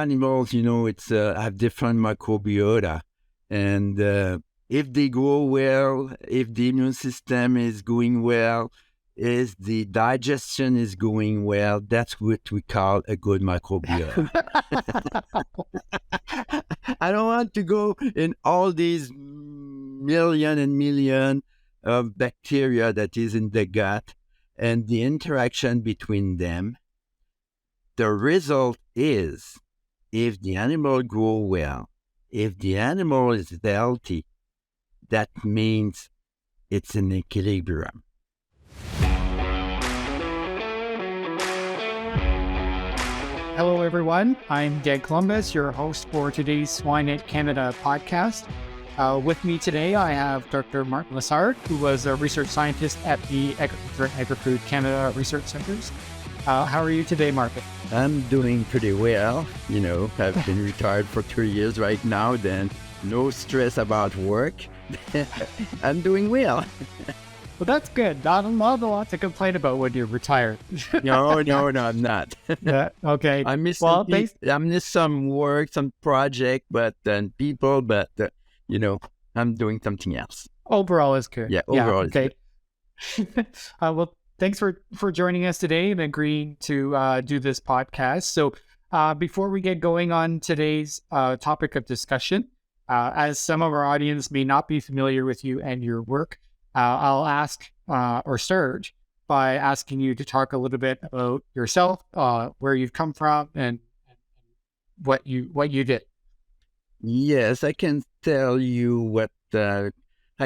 animals, it's have different microbiota, and if they grow well, if the immune system is going well, if the digestion is going well, that's what we call a good microbiota. I don't want to go in all these million and million of bacteria that is in the gut and the interaction between them. The result is, if the animal grow well, if the animal is healthy, that means it's in equilibrium. Hello, everyone. I'm Dan Columbus, your host for today's Swine Net Canada podcast. With me today, I have Dr. Martin Lessard, who was a research scientist at the Agriculture and Agri-Food Canada Research Centres. How are you today, Martin? I'm doing pretty well. I've been retired for 3 years right now, then no stress about work. I'm doing well. Well, that's good. Not a lot to complain about when you're retired. No, I'm not. Yeah, okay. I miss some work, some project, but people, but I'm doing something else. Overall is good. Yeah, overall is good. Well, thanks for joining us today and agreeing to do this podcast. So before we get going on today's topic of discussion, as some of our audience may not be familiar with you and your work, I'll ask or start by asking you to talk a little bit about yourself, where you've come from, and what you did. Yes, I can tell you what I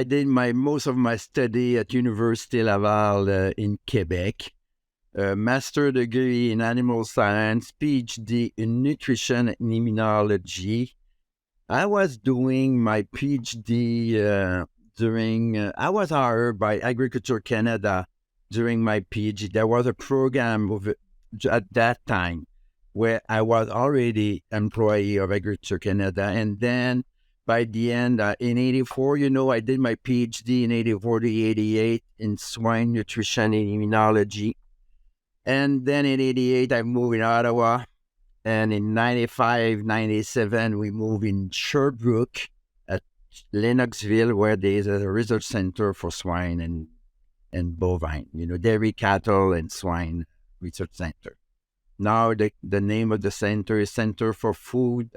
did. Most of my study at Université Laval in Quebec, master degree in animal science, PhD in nutrition and immunology. I was doing my PhD I was hired by Agriculture Canada during my PhD. There was a program at that time where I was already employee of Agriculture Canada. And then by the end, in 84, I did my PhD in 84 to 88 in swine nutrition and immunology. And then in 88, I moved in Ottawa. And in 95, 97, we moved in Sherbrooke, Lennoxville, where there is a research center for swine and bovine, dairy, cattle, and swine research center. Now the name of the center is Center for Food.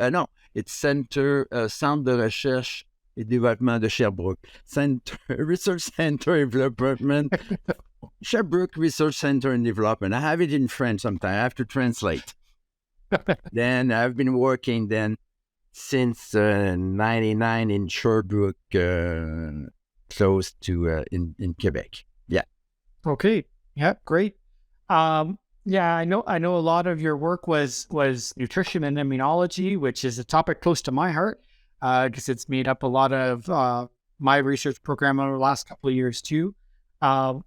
It's Centre de Recherche et Développement de Sherbrooke. Research Center and Development. Sherbrooke Research Center and Development. I have it in French sometimes. I have to translate. Then I've been working since 99 in Sherbrooke, close to in Quebec. Yeah. Okay. Yeah. Great. Yeah, I know a lot of your work was nutrition and immunology, which is a topic close to my heart, because it's made up a lot of my research program over the last couple of years too.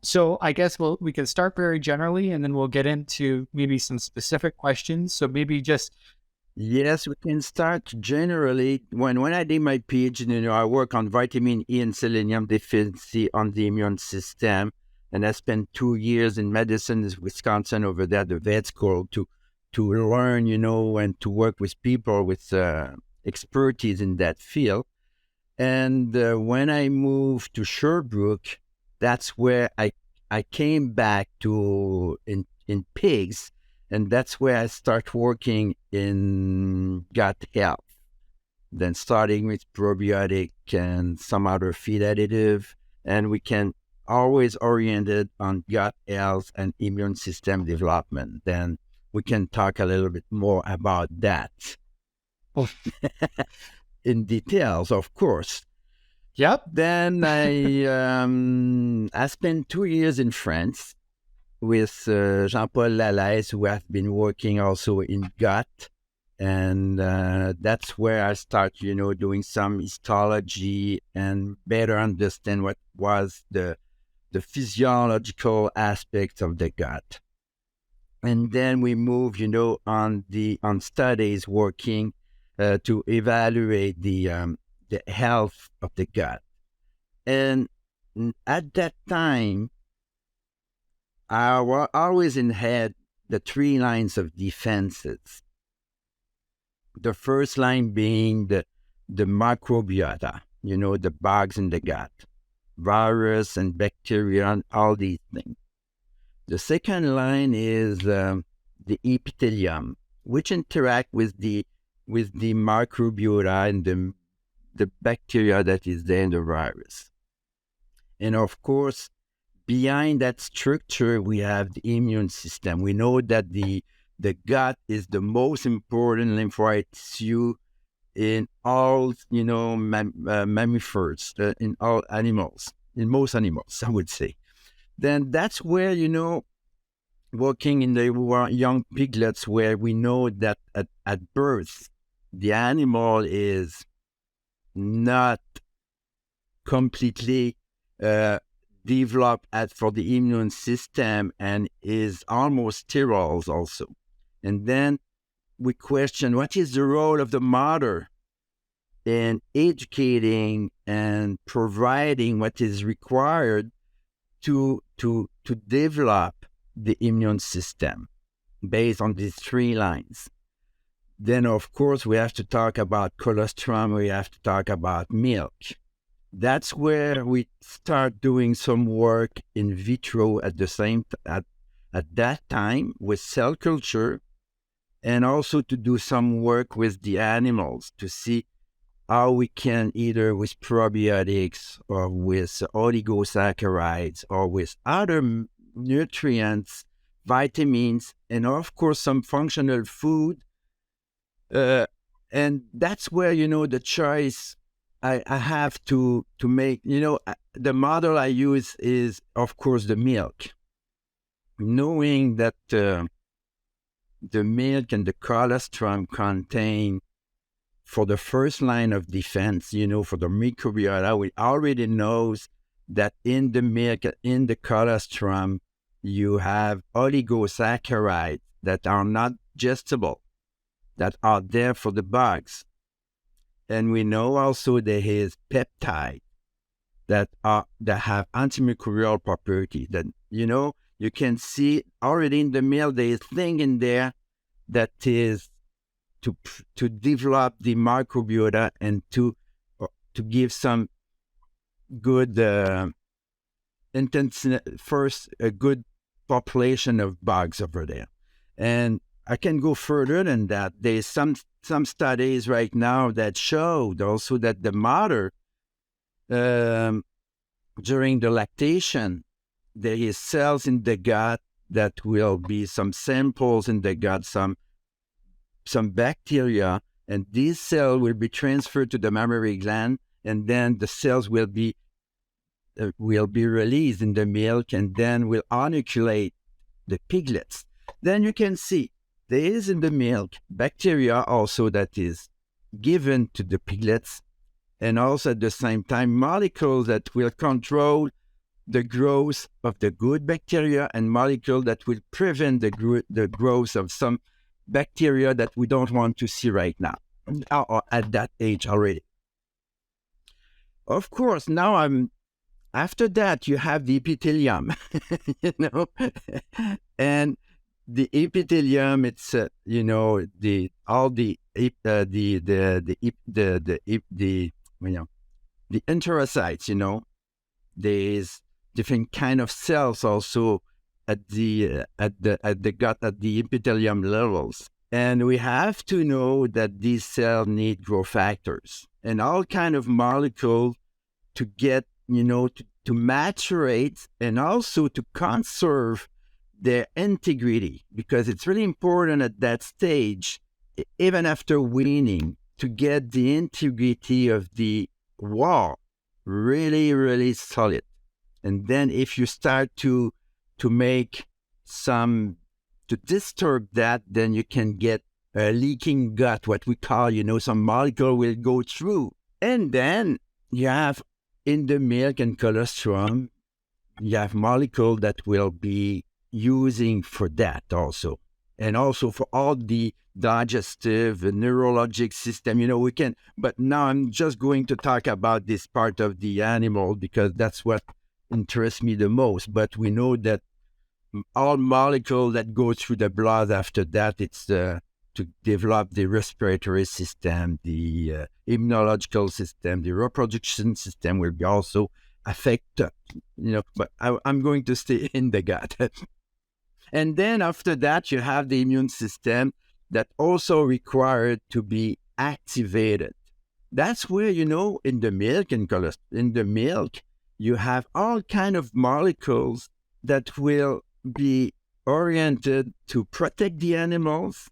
So I guess we can start very generally, and then we'll get into maybe some specific questions. So maybe just... Yes, we can start generally. When I did my PhD, I work on vitamin E and selenium deficiency on the immune system. And I spent 2 years in Madison, Wisconsin, over there, the vet school, to learn, and to work with people with expertise in that field. And when I moved to Sherbrooke, that's where I came back to in pigs. And that's where I start working in gut health. Then starting with probiotic and some other feed additive. And we can always oriented on gut health and immune system development. Then we can talk a little bit more about that. In details, of course. Yep. Then I spent 2 years in France with Jean-Paul Lalaise, who have been working also in gut. And that's where I start, doing some histology and better understand what was the physiological aspects of the gut. And then we move, on studies working to evaluate the health of the gut. And at that time, I always had the 3 lines of defenses. The first line being the microbiota, the bugs in the gut, virus and bacteria and all these things. The second line is the epithelium, which interact with the microbiota and the bacteria that is there in the virus. And of course, behind that structure, we have the immune system. We know that the gut is the most important lymphoid tissue in all, mammifers, in all animals, in most animals, I would say. Then that's where, working in the young piglets, where we know that at birth, the animal is not completely developed for the immune system and is almost sterile also. And then we question, what is the role of the mother in educating and providing what is required to develop the immune system based on these three lines? Then, of course, we have to talk about colostrum. We have to talk about milk. That's where we start doing some work in vitro at that time with cell culture, and also to do some work with the animals to see how we can, either with probiotics or with oligosaccharides or with other nutrients, vitamins, and of course some functional food. And that's where, the choice I have to make. The model I use is, of course, the milk. Knowing that the milk and the colostrum contain, for the first line of defense, for the microbiota, we already knows that in the milk, in the colostrum, you have oligosaccharides that are not digestible, that are there for the bugs. And we know also there is peptides that have antimicrobial properties. That, you can see already in the milk, there is thing in there that is to develop the microbiota and to give some good first a good population of bugs over there. And I can go further than that. There's some studies right now that showed also that the mother, during the lactation, there is cells in the gut that will be some samples in the gut, some bacteria, and these cells will be transferred to the mammary gland, and then the cells will be released in the milk, and then will inoculate the piglets. Then you can see there is in the milk bacteria also that is given to the piglets, and also at the same time molecules that will control the growth of the good bacteria and molecules that will prevent the growth of some bacteria that we don't want to see right now, or at that age already. Of course, now after that you have the epithelium, and the epithelium, it's the enterocytes. There's different kind of cells also at the gut, at the epithelium levels, and we have to know that these cells need growth factors and all kind of molecules to get to maturate and also to conserve their integrity, because it's really important at that stage, even after weaning, to get the integrity of the wall really, really solid. And then if you start to make to disturb that, then you can get a leaking gut, what we call, some molecule will go through. And then you have in the milk and colostrum, you have molecule that will be using for that also. And also for all the digestive and neurologic system, we can, but now I'm just going to talk about this part of the animal because that's what interests me the most. But we know that all molecules that go through the blood after that, it's to to develop the respiratory system, the immunological system, the reproduction system will be also affected, but I'm going to stay in the gut. And then after that, you have the immune system that also required to be activated. That's where, in the milk in the milk, you have all kind of molecules that will be oriented to protect the animals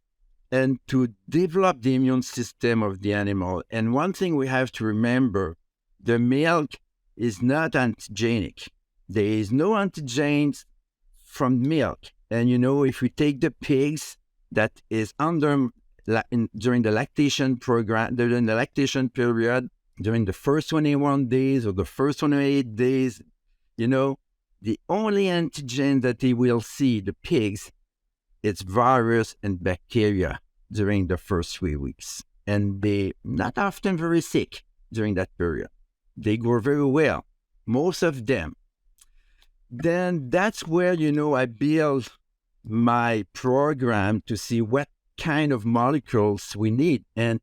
and to develop the immune system of the animal. And one thing we have to remember, the milk is not antigenic. There is no antigens from milk. And, if we take the pigs that is during the lactation program, during the lactation period, during the first 21 days or the first 28 days, the only antigen that they will see, the pigs, it's virus and bacteria during the first 3 weeks. And they're not often very sick during that period. They grow very well, most of them. Then that's where, I build my program to see what kind of molecules we need. And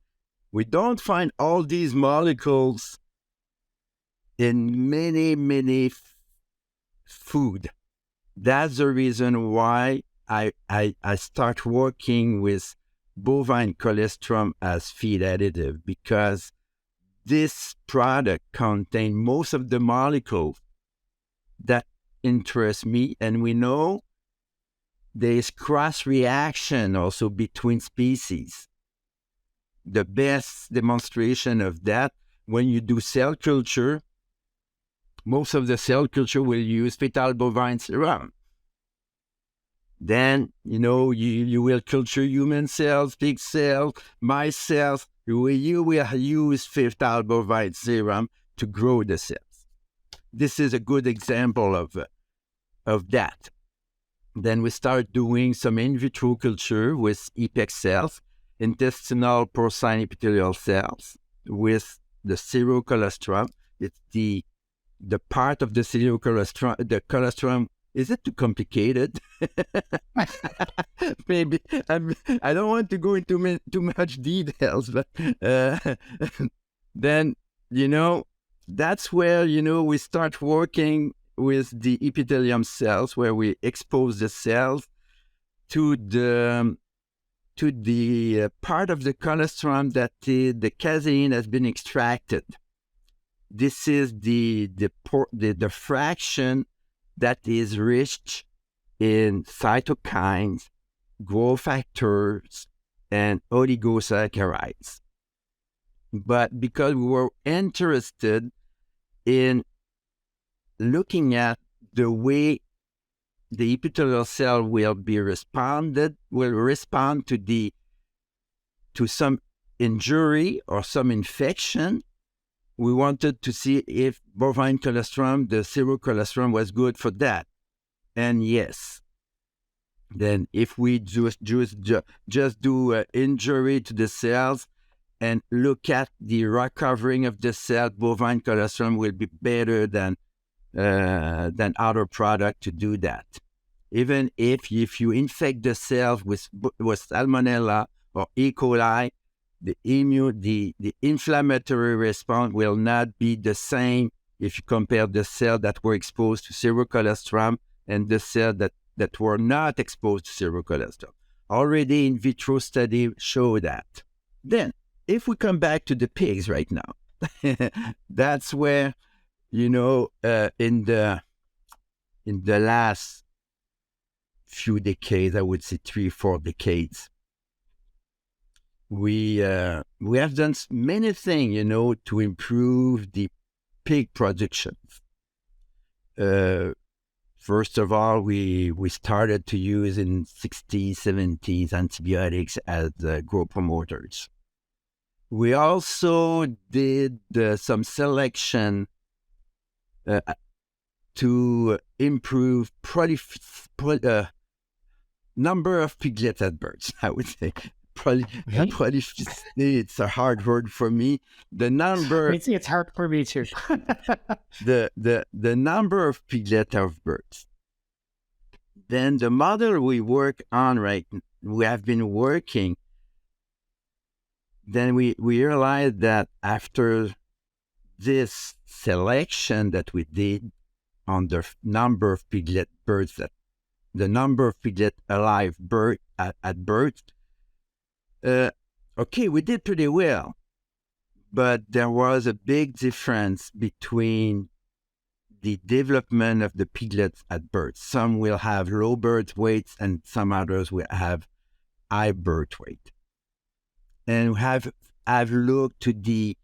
we don't find all these molecules in many food. That's the reason why I start working with bovine cholesterol as feed additive, because this product contains most of the molecules that interest me. And we know there's cross-reaction also between species. The best demonstration of that, when you do cell culture, most of the cell culture will use fetal bovine serum. Then, you will culture human cells, pig cells, mice cells. You will use fetal bovine serum to grow the cells. This is a good example of that. Then we start doing some in vitro culture with EPEX cells, intestinal porcine epithelial cells, with the serocolostrum. It's the part of the serocolostrum, the colostrum. Is it too complicated? Maybe. I don't want to go into too much details, but then, that's where, we start working with the epithelium cells, where we expose the cells to the part of the colostrum that the casein has been extracted. This is the fraction that is rich in cytokines, growth factors, and oligosaccharides. But because we were interested in looking at the way the epithelial cell will respond to some injury or some infection, we wanted to see if bovine colostrum, the serocolostrum, was good for that. And yes. Then if we just do injury to the cells and look at the recovering of the cell, bovine colostrum will be better than other product to do that. Even if you infect the cells with salmonella or E. coli, the inflammatory response will not be the same if you compare the cells that were exposed to serocolostrum and the cells that were not exposed to serocolostrum. Already in vitro study show that. Then, if we come back to the pigs right now, that's where, in the last few decades, I would say 3-4 decades, we have done many things, to improve the pig production. First of all, we started to use in 60s, 70s antibiotics as growth promoters. We also did some selection to improve number of piglets at birth, I would say. It's a hard word for me. The number... It's hard for me too. the number of piglets of birth. Then the model we work on we have been working then we realized that after this selection that we did on the number of piglet birds, that the number of piglet alive bird at birth, okay, we did pretty well, but there was a big difference between the development of the piglets at birth. Some will have low birth weights and some others will have high birth weight. And I've looked to the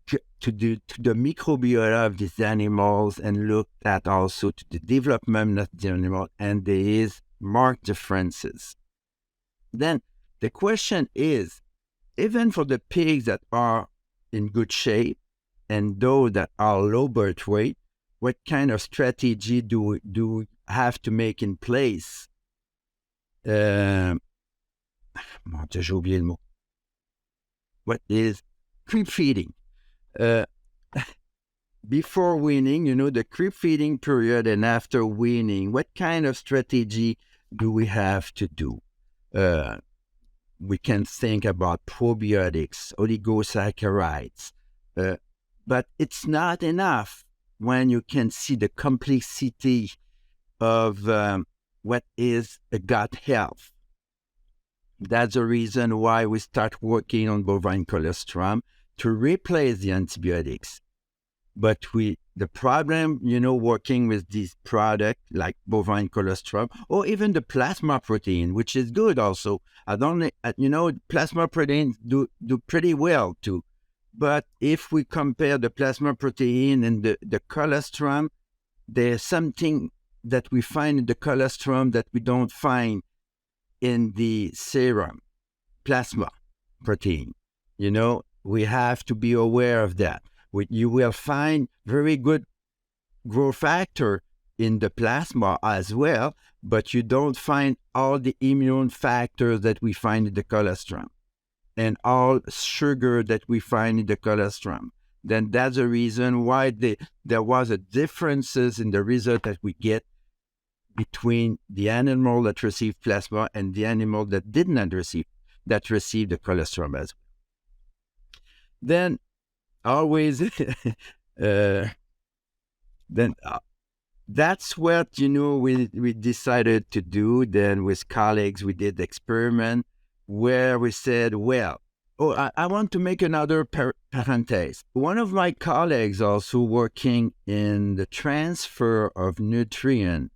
microbiota of these animals and looked at also to the development of the animal, and there is marked differences. Then the question is, even for the pigs that are in good shape and those that are low birth weight, what kind of strategy do we have to make in place? J'ai oublié le mot. What is creep feeding? Before weaning, the creep feeding period and after weaning, what kind of strategy do we have to do? We can think about probiotics, oligosaccharides, but it's not enough when you can see the complexity of what is a gut health. That's the reason why we start working on bovine colostrum to replace the antibiotics. But the problem, working with these products like bovine colostrum or even the plasma protein, which is good also. Plasma proteins do pretty well too. But if we compare the plasma protein and the colostrum, there's something that we find in the colostrum that we don't find in the serum plasma protein. We have to be aware of that. You will find very good growth factor in the plasma as well, but you don't find all the immune factors that we find in the colostrum and all sugar that we find in the colostrum. Then that's the reason why there was a differences in the result that we get between the animal that received plasma and the animal that did not receive the colostrum as well. Then always that's what we decided to do. Then with colleagues we did the experiment where we said, I want to make another parenthesis. One of my colleagues also working in the transfer of nutrient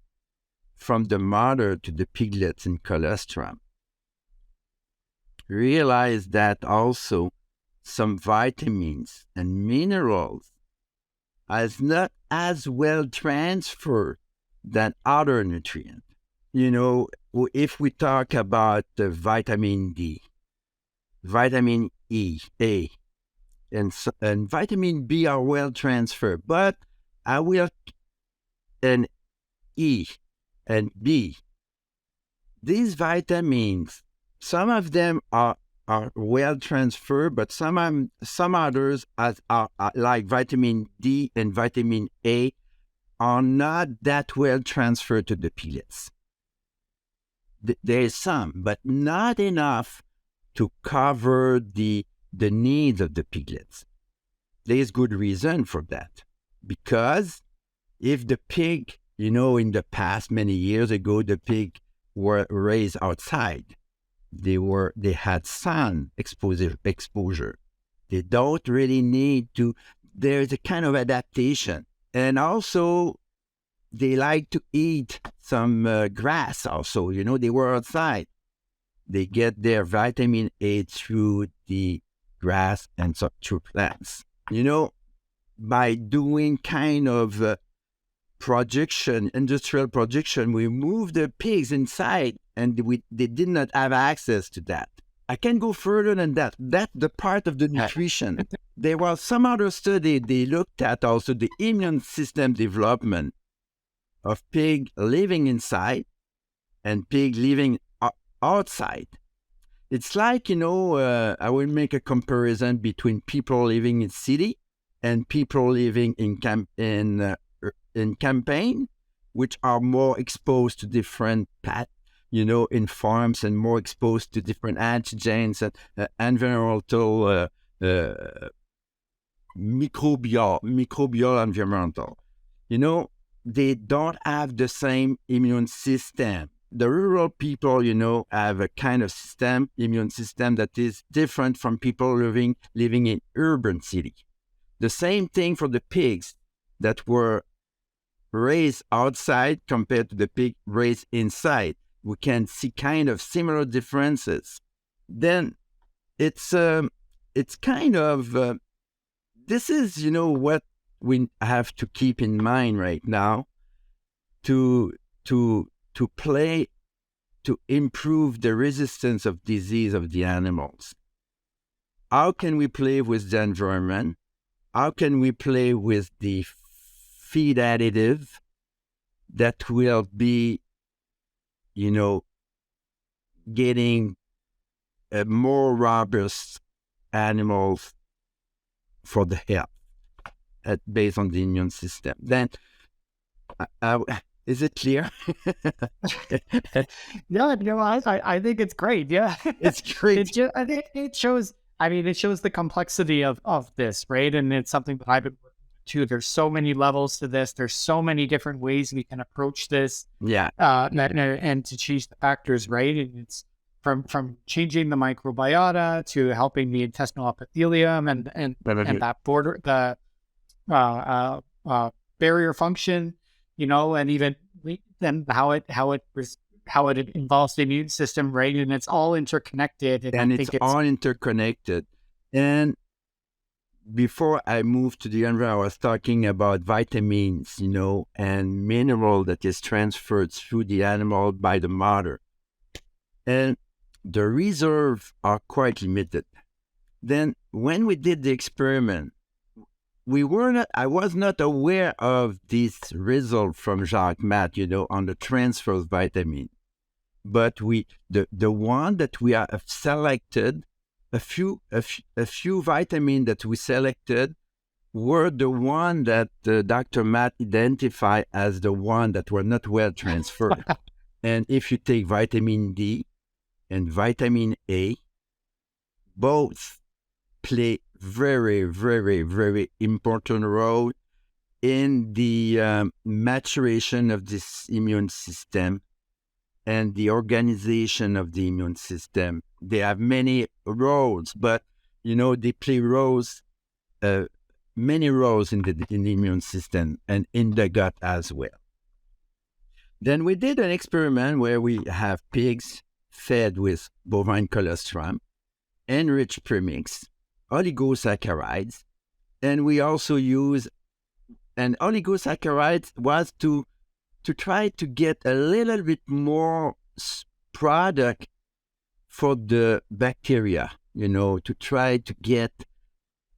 from the mother to the piglets in colostrum realized that also some vitamins and minerals is not as well transferred than other nutrients. If we talk about the vitamin D, vitamin E, A, and vitamin B are well transferred, but and E and B, these vitamins, some of them are well transferred, but some others, are like vitamin D and vitamin A, are not that well transferred to the piglets. There is some, but not enough to cover the needs of the piglets. There is good reason for that, because if the pig, in the past, many years ago, the pig were raised outside. They had sun exposure. They don't really need to. There's a kind of adaptation, and also they like to eat some grass. Also, they were outside. They get their vitamin A through the grass and through plants. By doing kind of industrial production, we moved the pigs inside, and they did not have access to that. I can go further than that. That's the part of the nutrition. There was some other study, they looked at also the immune system development of pig living inside and pig living outside. It's like, I will make a comparison between people living in city and people living in campaign, which are more exposed to different in farms and more exposed to different antigens and environmental microbial environmental. They don't have the same immune system. The rural people, have a kind of immune system that is different from people living in urban city. The same thing for the pigs that were raised outside compared to the pig raised inside. We can see kind of similar differences. Then it's kind of this is what we have to keep in mind right now to improve the resistance of disease of the animals. How can we play with the environment? How can we play with the feed additive that will be, getting a more robust animals for the health based on the immune system? Then, is it clear? Yeah, I think it's great. Yeah, it's great. I think it shows. I mean, it shows the complexity of this, right? And it's something that I've been working with too. There's so many levels to this. There's so many different ways we can approach this. Yeah. And to change the factors, right? And it's from changing the microbiota to helping the intestinal epithelium and that border the barrier function, and even then how it involves the immune system, right? And it's all interconnected. And it's all interconnected. And before I moved to the environment, I was talking about vitamins, and mineral that is transferred through the animal by the mother. And the reserves are quite limited. Then when we did the experiment, I was not aware of this result from Jacques Mat, on the transfer of vitamin. But the one that we have selected, a few vitamins that we selected were the one that Dr. Matt identified as the one that were not well transferred. And if you take vitamin D and vitamin A, both play very, very, very important role in the maturation of this immune system and the organization of the immune system. They have many roles, but they play many roles in the immune system and in the gut as well. Then we did an experiment where we have pigs fed with bovine colostrum, enriched premix, oligosaccharides, and we also use oligosaccharides was to try to get a little bit more product for the bacteria, to try to get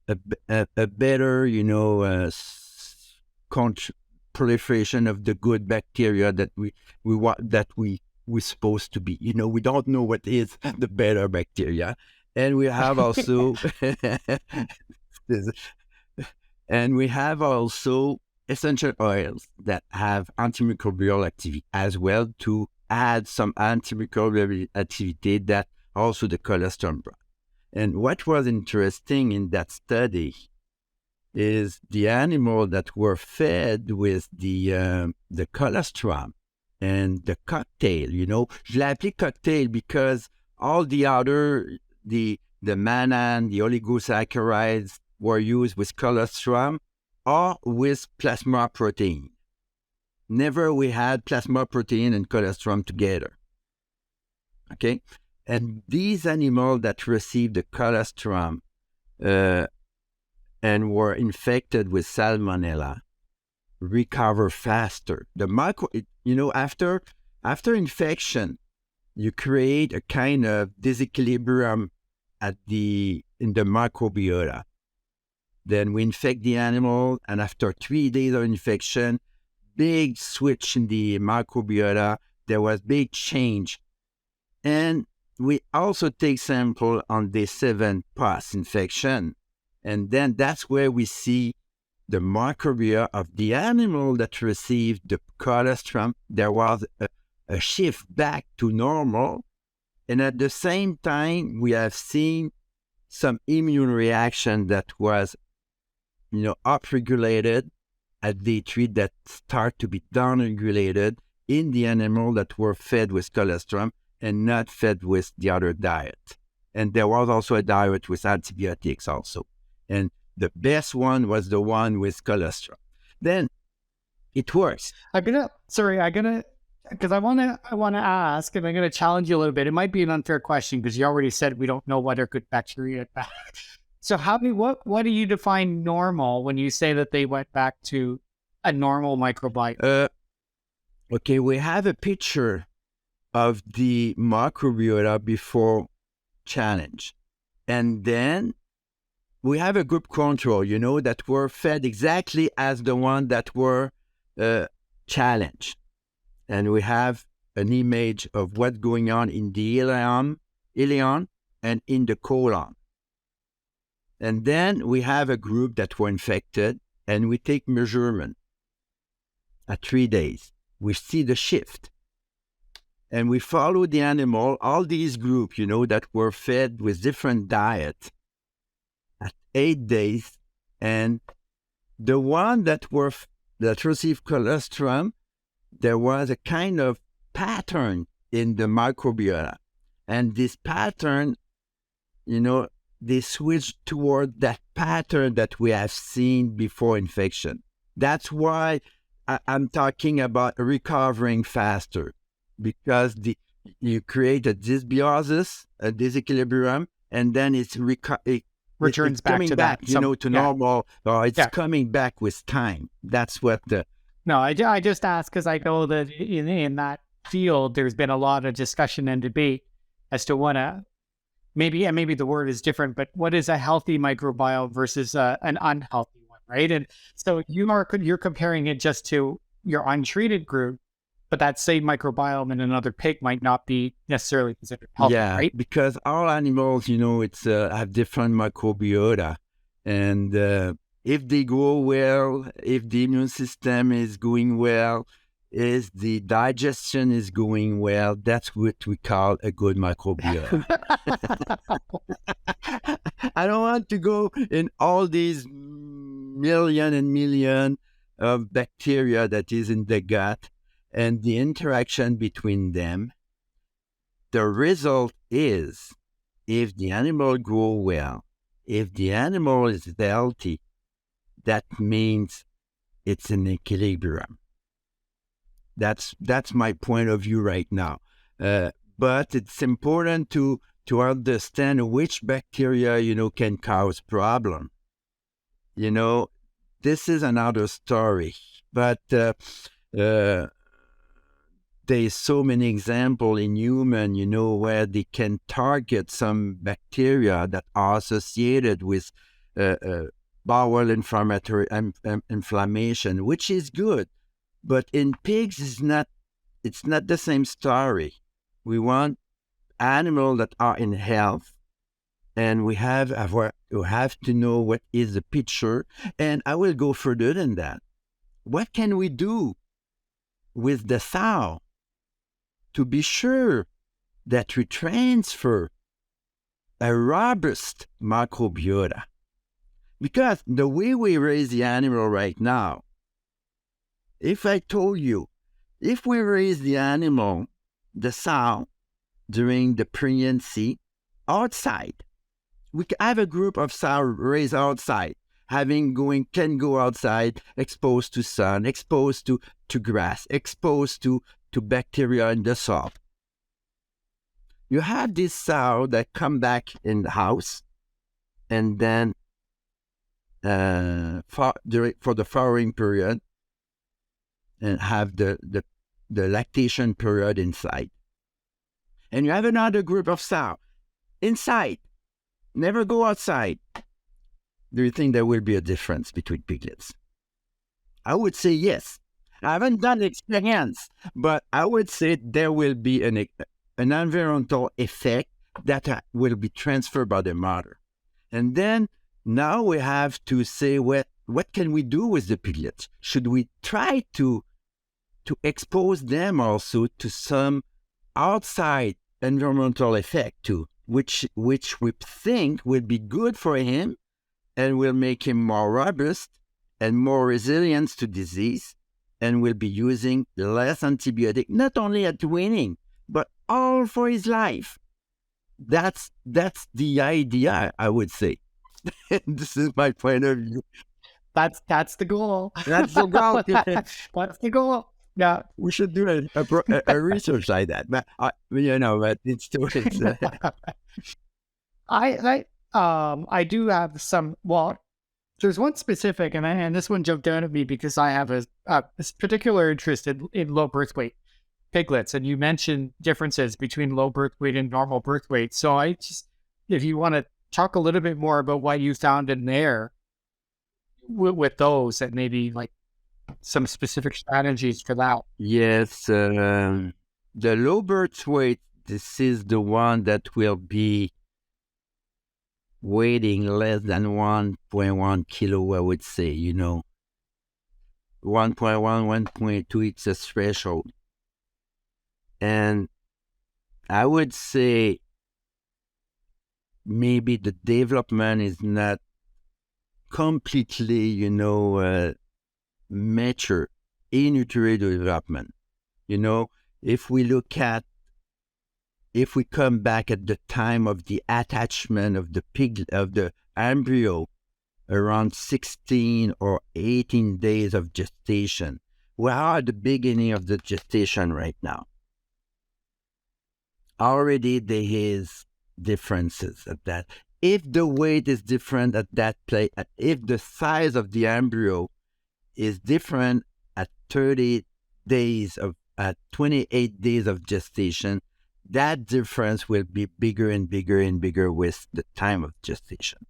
a better, proliferation of the good bacteria that we're supposed to be. We don't know what is the better bacteria. And we have also essential oils that have antimicrobial activity as well, to add some antimicrobial activity that also the colostrum brought. And what was interesting in that study is the animal that were fed with the colostrum and the cocktail. Je l'ai appelé cocktail because all the other the mannan, the oligosaccharides were used with colostrum or with plasma protein. Never we had plasma protein and colostrum together. Okay? And these animals that received the colostrum and were infected with salmonella recover faster. After infection, you create a kind of disequilibrium in the microbiota. Then we infect the animal, and after 3 days of infection, big switch in the microbiota. There was big change. And we also take sample on day 7 post-infection. And then that's where we see the microbiota of the animal that received the colostrum. There was a shift back to normal. And at the same time, we have seen some immune reaction that was, upregulated at day 3 that start to be downregulated in the animal that were fed with colostrum and not fed with the other diet. And there was also a diet with antibiotics also. And the best one was the one with colostrum. Then it works. Because I wanna ask, and I'm gonna challenge you a little bit. It might be an unfair question because you already said we don't know what are good bacteria. So what do you define normal when you say that they went back to a normal microbiome? Okay, we have a picture of the microbiota before challenge. And then we have a group control, that were fed exactly as the one that were challenged. And we have an image of what's going on in the ileon and in the colon. And then we have a group that were infected, and we take measurement at 3 days. We see the shift. And we follow the animal, all these groups, that were fed with different diet at 8 days. And the one that received colostrum, there was a kind of pattern in the microbiota. And this pattern, they switched toward that pattern that we have seen before infection. That's why I'm talking about recovering faster, because you create a dysbiosis, a disequilibrium, and then it's returns back coming to back, that. to normal, or it's coming back with time. That's what No, I just asked because I know that in that field, there's been a lot of discussion and debate as to what maybe the word is different, but what is a healthy microbiome versus an unhealthy one, right? And so you're comparing it just to your untreated group, but that same microbiome in another pig might not be necessarily considered healthy, right? Because all animals, it's have different microbiota, and if they grow well, if the immune system is going well, if the digestion is going well, that's what we call a good microbiota. I don't want to go in all these million and million of bacteria that is in the gut and the interaction between them. The result is, if the animal grow well, if the animal is healthy, that means it's in equilibrium. That's my point of view right now. But it's important to understand which bacteria, can cause problem. This is another story. But there's so many examples in human, where they can target some bacteria that are associated with bowel inflammation, which is good. But in pigs, it's not the same story. We want animals that are in health, and we have to know what is the picture. And I will go further than that. What can we do with the sow to be sure that we transfer a robust microbiota? Because the way we raise the animal right now, if I told you, if we raise the animal, the sow, during the pregnancy, outside, we have a group of sow raised outside, can go outside, exposed to sun, exposed to grass, exposed to bacteria in the soil. You have this sow that come back in the house, and then for the farrowing period, and have the lactation period inside. And you have another group of sow inside, never go outside. Do you think there will be a difference between piglets? I would say yes. I haven't done experience, but I would say there will be an environmental effect that will be transferred by the mother. And then now we have to say, what can we do with the piglets? Should we try to to expose them also to some outside environmental effect too, which we think will be good for him and will make him more robust and more resilient to disease, and will be using less antibiotic, not only at weaning, but all for his life. That's the idea, I would say. This is my point of view. That's the goal. That's the goal. That's the goal. Yeah, we should do a research like that. But but it's too. I do have some. Well, there's one specific, and this one jumped out at me because I have a particular interest in low birth weight piglets, and you mentioned differences between low birth weight and normal birth weight. So if you want to talk a little bit more about what you found in there with those, and maybe like some specific strategies for that. Yes, the low birth weight, this is the one that will be weighing less than 1.1 kilo, I would say, 1.1, 1.2, it's a threshold. And I would say maybe the development is not completely, mature in utero development. If we come back at the time of the attachment of the embryo, around 16 or 18 days of gestation, we are at the beginning of the gestation right now. Already there is differences at that. If the weight is different at that place, if the size of the embryo is different at 30 days at 28 days of gestation, that difference will be bigger and bigger and bigger with the time of gestation.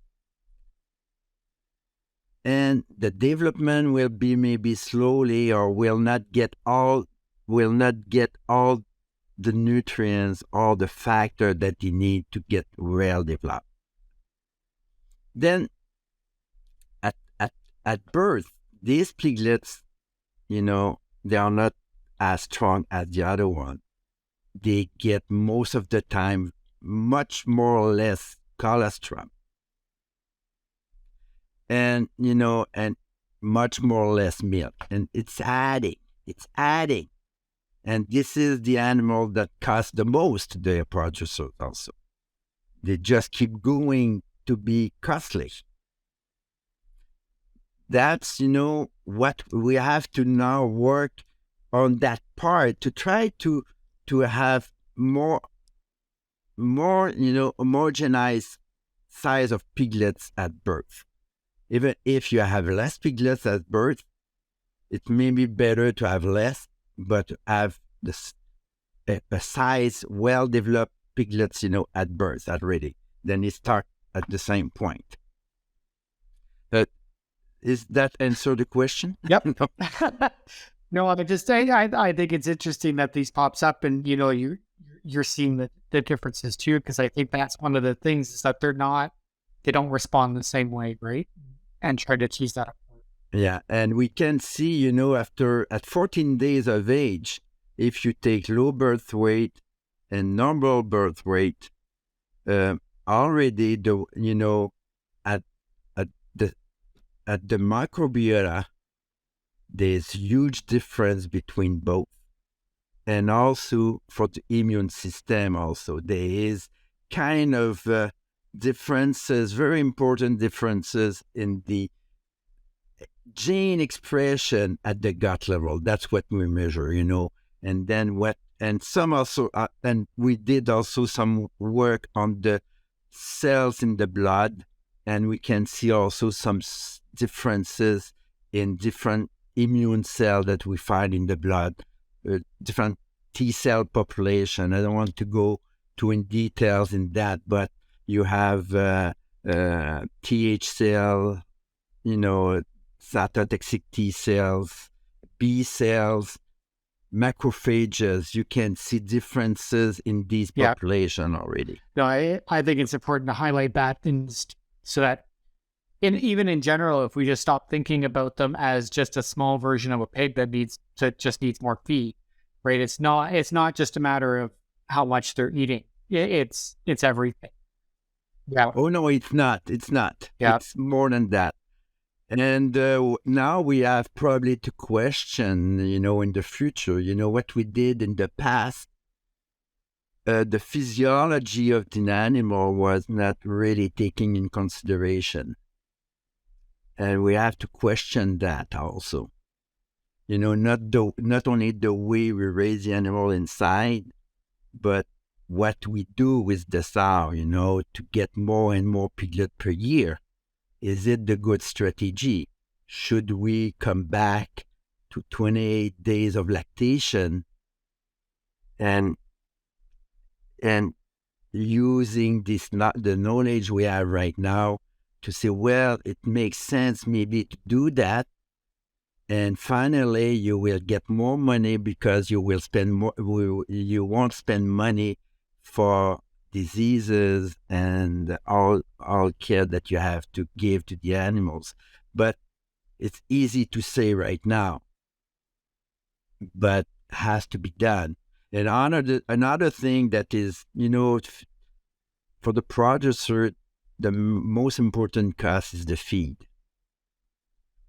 And the development will be maybe slowly, or will not get all the nutrients or the factor that you need to get well developed. Then at birth, these piglets, they are not as strong as the other one. They get most of the time much more or less colostrum. And, and much more or less milk. And it's adding. And this is the animal that costs the most to their producers also. They just keep going to be costly. That's, what we have to now work on, that part, to try to have more, homogenized size of piglets at birth. Even if you have less piglets at birth, it may be better to have less, but to have a size well-developed piglets, at birth already. Then you start at the same point. Is that answer the question? Yep. No, I think it's interesting that these pops up, and you're seeing the differences too, because I think that's one of the things, is that they don't respond the same way, right? And try to tease that apart. Yeah, and we can see, at 14 days of age, if you take low birth weight and normal birth weight, already at the microbiota, there's huge difference between both. And also for the immune system also, there is kind of differences, very important differences in the gene expression at the gut level. That's what we measure, And then some also, and we did also some work on the cells in the blood, and we can see also some differences in different immune cells that we find in the blood, different T cell population. I don't want to go too in details in that, but you have TH cell, cytotoxic T cells, B cells, macrophages. You can see differences in these population already. No, I think it's important to highlight that, so that even in general, if we just stop thinking about them as just a small version of a pig that just needs more feed, right? It's not just a matter of how much they're eating. It's everything. Yeah. Oh no, it's not. It's not. Yeah. It's more than that. And now we have probably to question, in the future, what we did in the past. The physiology of the animal was not really taken in consideration. And we have to question that also. Not only the way we raise the animal inside, but what we do with the sow, to get more and more piglet per year. Is it the good strategy? Should we come back to 28 days of lactation and using the knowledge we have right now to say, well, it makes sense maybe to do that. And finally, you will get more money because you will spend more. You won't spend money for diseases and all care that you have to give to the animals. But it's easy to say right now, but has to be done. And another thing that is, for the producer, the most important cost is the feed.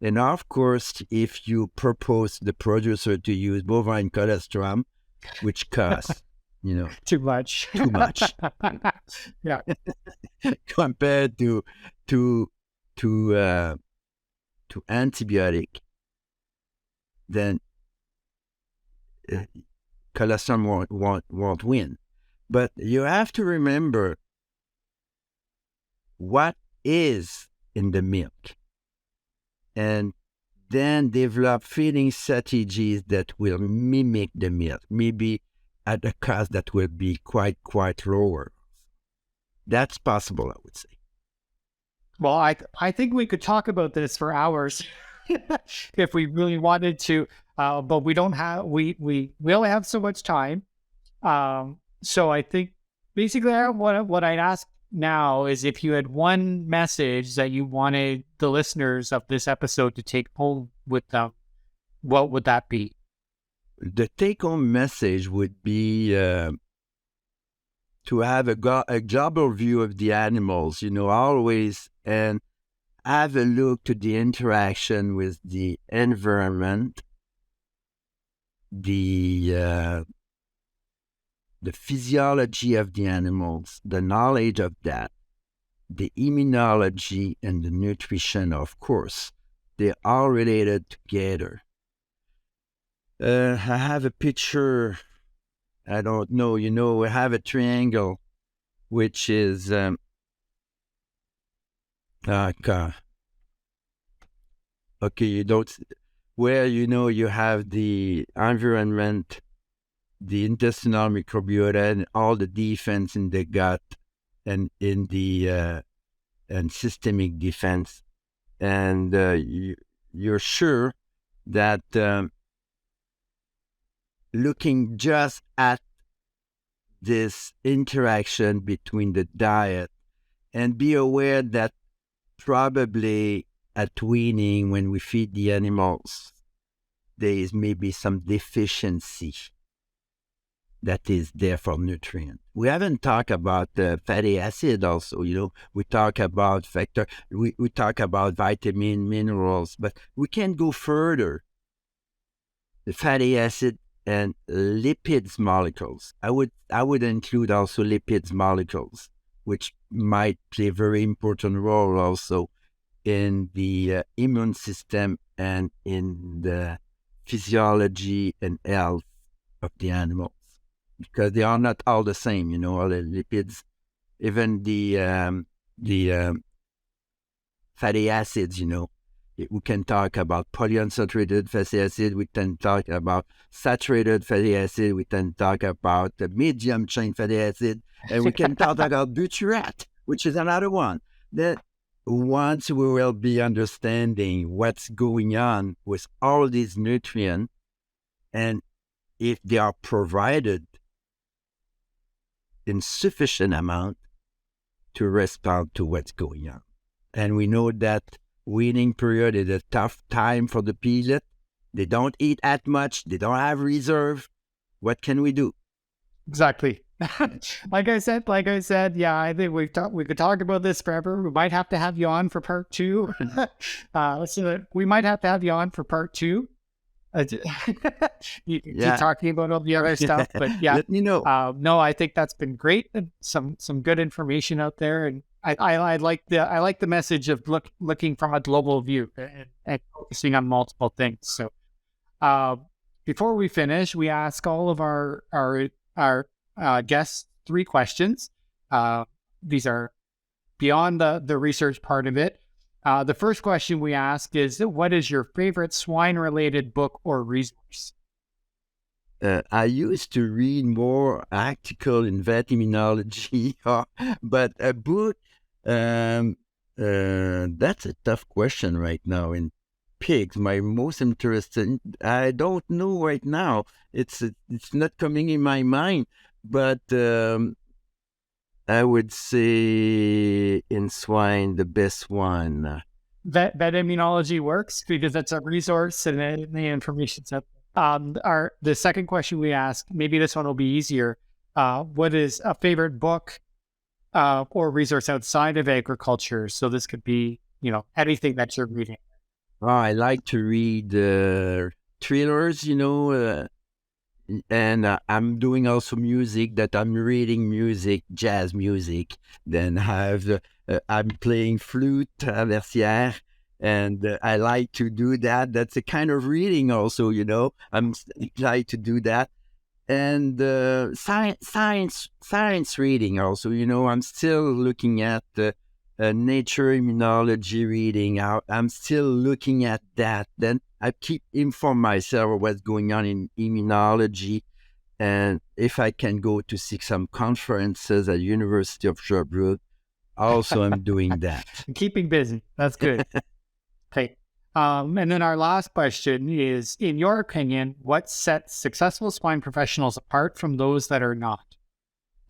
And of course, if you propose the producer to use bovine colostrum, which costs, too much, yeah, compared to antibiotic, then colostrum won't win. But you have to remember what is in the milk, and then develop feeding strategies that will mimic the milk, maybe at a cost that will be quite lower. That's possible, I would say. Well, I think we could talk about this for hours if we really wanted to, but we don't have we only have so much time. So I think basically what I'd ask now is if you had one message that you wanted the listeners of this episode to take home with them, what would that be? The take-home message would be to have a global view of the animals, always, and have a look to the interaction with the environment, the physiology of the animals, the knowledge of that, the immunology and the nutrition, of course. They're all related together. I have a picture, I don't know, we have a triangle, which is where you have the environment, the intestinal microbiota, and all the defense in the gut and in the and systemic defense, and you're sure that looking just at this interaction between the diet, and be aware that probably at weaning, when we feed the animals, there is maybe some deficiency that is there for nutrient. We haven't talked about fatty acid also, we talk about factor, we talk about vitamin, minerals, but we can go further. The fatty acid and lipids molecules. I would include also lipids molecules, which might play a very important role also in the immune system and in the physiology and health of the animals, because they are not all the same, all the lipids, even the fatty acids, we can talk about polyunsaturated fatty acid, we can talk about saturated fatty acid, we can talk about the medium chain fatty acid, and we can talk about butyrate, which is another one. That once we will be understanding what's going on with all these nutrients, and if they are provided in sufficient amount to respond to what's going on. And we know that weaning period is a tough time for the piglet. They don't eat that much. They don't have reserve. What can we do? Exactly. Like I said, yeah, I think we could talk about this forever. We might have to have you on for part 2. We might have to have you on for part 2. You keep talking about all the other stuff, but yeah, let me know. No, I think that's been great. Some good information out there, and I like the message of looking from a global view and focusing on multiple things. So, before we finish, we ask all of our guests 3 questions. These are beyond the research part of it. The first question we ask is, what is your favorite swine-related book or resource? I used to read more article in vet immunology, but a book, that's a tough question right now. In pigs, my most interesting, I don't know right now. It's not coming in my mind, but I would say in swine, the best one. Vet immunology works because that's a resource and the information's up. The second question we ask, maybe this one will be easier. What is a favorite book or resource outside of agriculture? So this could be, anything that you're reading. Oh, I like to read thrillers, and I'm doing also music. That I'm reading music, jazz music. Then I'm playing flute traversière, and I like to do that. That's a kind of reading also, I like to do that. And science reading also, I'm still looking at the nature immunology reading. I'm still looking at that. Then I keep inform myself of what's going on in immunology, and if I can go to see some conferences at University of Sherbrooke, also I'm doing that. Keeping busy. That's good. Okay. And then our last question is, in your opinion, what sets successful swine professionals apart from those that are not?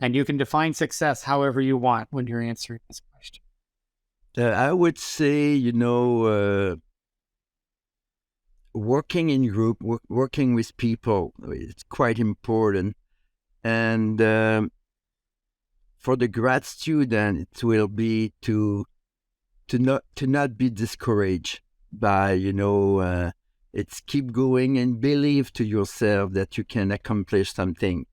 And you can define success however you want when you're answering this question. I would say, working in group, working with people, it's quite important. And for the grad student, it will be to not be discouraged by, it's keep going and believe to yourself that you can accomplish something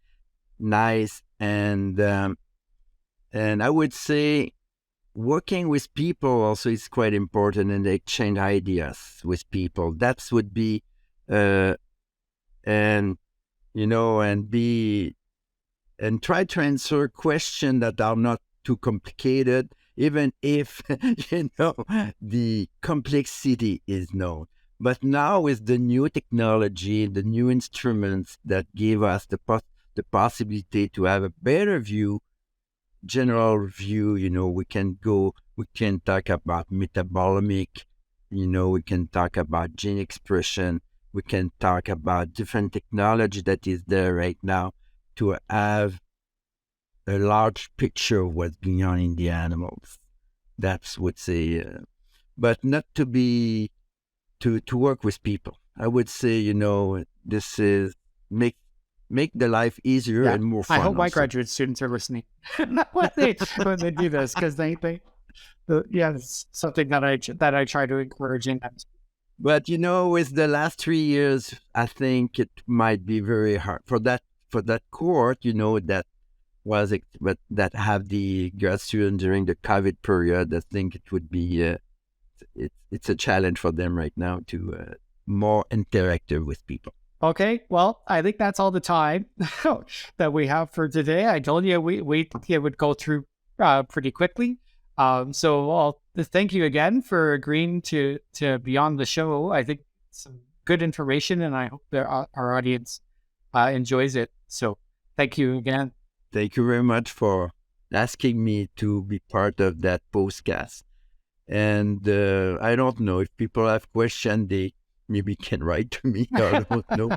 nice. And I would say working with people also is quite important, and exchange ideas with people. That would be, and try to answer questions that are not too complicated, even if, the complexity is known. But now with the new technology, the new instruments that give us the possibility to have a better view, general view, we can talk about metabolomic, we can talk about gene expression, we can talk about different technology that is there right now to have a large picture of what's going on in the animals. That's would say, but not to be, to work with people. I would say, this is make the life easier and more fun. I hope my also. graduate students are listening when they do this, because it's something that I try to encourage in them. But with the last 3 years, I think it might be very hard for that cohort, that have the grad student during the COVID period. I think it would be it's a challenge for them right now to more interactive with people. Okay, well, I think that's all the time that we have for today. I told you we would go through pretty quickly. So I'll thank you again for agreeing to be on the show. I think some good information, and I hope that our audience enjoys it. So thank you again. Thank you very much for asking me to be part of that podcast. And I don't know, if people have questions, they maybe can write to me. I don't know.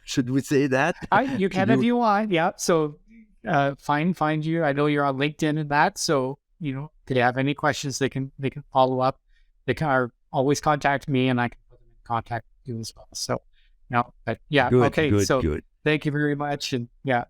Should we say that? You can if you want. Yeah. So find you. I know you're on LinkedIn and that. So if they have any questions, they can follow up. They can always contact me, and I can put them in contact with you as well. So, but yeah, Good, okay. good, So good. thank you very much, and yeah,